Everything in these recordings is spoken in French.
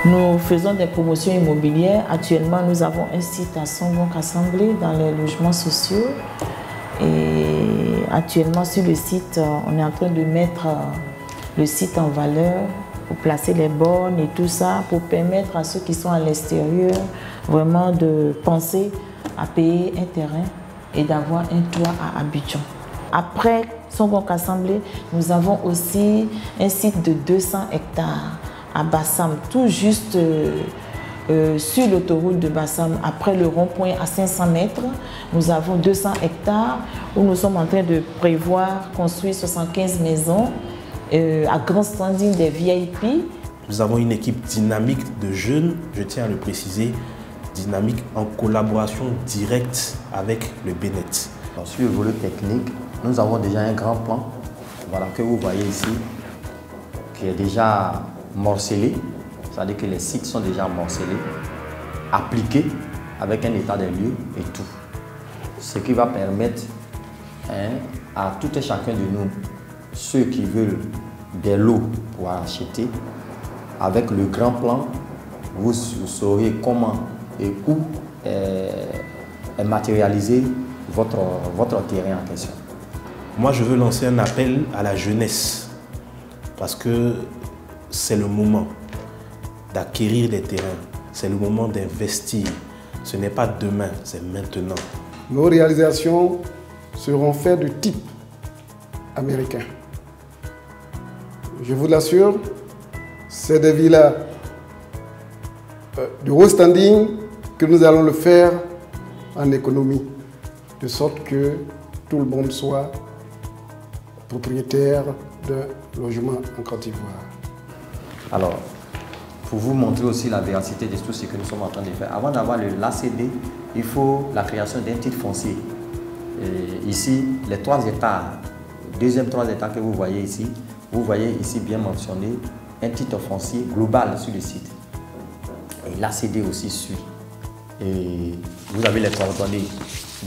Nous faisons des promotions immobilières. Actuellement, nous avons un site à Songon-Kassamblé dans les logements sociaux. Et actuellement, sur le site, on est en train de mettre le site en valeur pour placer les bornes et tout ça, pour permettre à ceux qui sont à l'extérieur vraiment de penser à payer un terrain et d'avoir un toit à Abidjan. Après Songon-Kassamblé, nous avons aussi un site de 200 hectares à Bassam, tout juste sur l'autoroute de Bassam, après le rond-point à 500 mètres. Nous avons 200 hectares où nous sommes en train de prévoir construire 75 maisons à grand standing des VIP. Nous avons une équipe dynamique de jeunes, je tiens à le préciser, dynamique en collaboration directe avec le BNET. Sur le volet technique, nous avons déjà un grand plan, voilà, que vous voyez ici, qui est déjà morcelé, c'est-à-dire que les sites sont déjà morcelés, appliqués avec un état des lieux et tout. Ce qui va permettre à tout et chacun de nous, ceux qui veulent des lots pour acheter, avec le grand plan, vous saurez comment et où est matérialisé votre terrain en question. Moi, je veux lancer un appel à la jeunesse parce que c'est le moment d'acquérir des terrains, c'est le moment d'investir. Ce n'est pas demain, c'est maintenant. Nos réalisations seront faites de type américain. Je vous l'assure, c'est des villas de haut standing que nous allons le faire en économie, de sorte que tout le monde soit propriétaire d'un logement en Côte d'Ivoire. Alors, pour vous montrer aussi la véracité de tout ce que nous sommes en train de faire, avant d'avoir l'ACD, il faut la création d'un titre foncier. Et ici, les 3 hectares, deuxième 3 hectares que vous voyez ici, vous voyez ici bien mentionné un titre foncier global sur le site. Et l'ACD aussi suit. Et vous avez les coordonnées.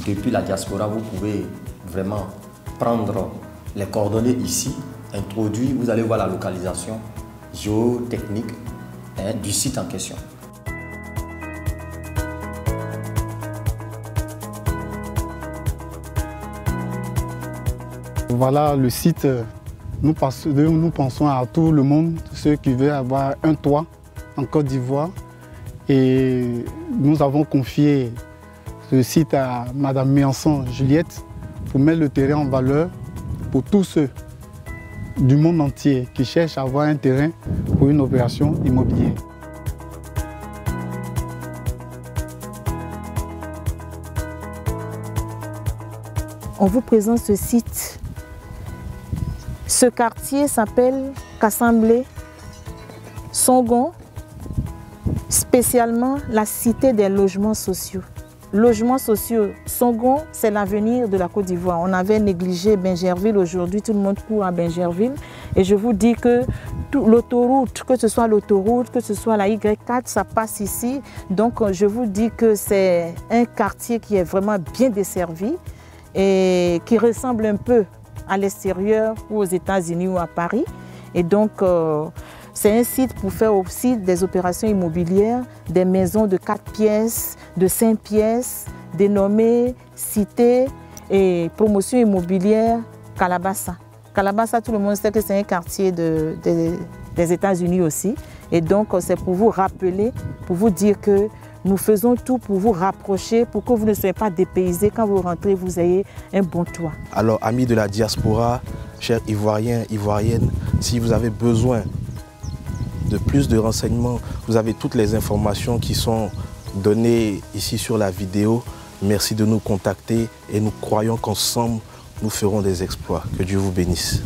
Depuis la diaspora, vous pouvez vraiment prendre les coordonnées ici, introduire, vous allez voir la localisation géotechnique du site en question. Voilà le site. Nous pensons à tout le monde, ceux qui veulent avoir un toit en Côte d'Ivoire. Et nous avons confié ce site à Mme Méanson Juliette pour mettre le terrain en valeur pour tous ceux du monde entier qui cherchent à avoir un terrain pour une opération immobilière. On vous présente ce site. Ce quartier s'appelle Kassamblé, Songon, spécialement la cité des logements sociaux. Logements sociaux, Songon, c'est l'avenir de la Côte d'Ivoire. On avait négligé Bingerville, aujourd'hui tout le monde court à Bingerville. Et je vous dis que l'autoroute, que ce soit l'autoroute, que ce soit la Y4, ça passe ici. Donc je vous dis que c'est un quartier qui est vraiment bien desservi et qui ressemble un peu à l'extérieur ou aux États-Unis ou à Paris. Et donc, c'est un site pour faire aussi des opérations immobilières, des maisons de 4 pièces, de 5 pièces, dénommées Cité et promotion immobilière Calabassa. Calabassa, tout le monde sait que c'est un quartier des États-Unis aussi. Et donc, c'est pour vous rappeler, pour vous dire que nous faisons tout pour vous rapprocher, pour que vous ne soyez pas dépaysés. Quand vous rentrez, vous ayez un bon toit. Alors, amis de la diaspora, chers Ivoiriens, Ivoiriennes, si vous avez besoin de plus de renseignements, vous avez toutes les informations qui sont données ici sur la vidéo. Merci de nous contacter et nous croyons qu'ensemble, nous ferons des exploits. Que Dieu vous bénisse.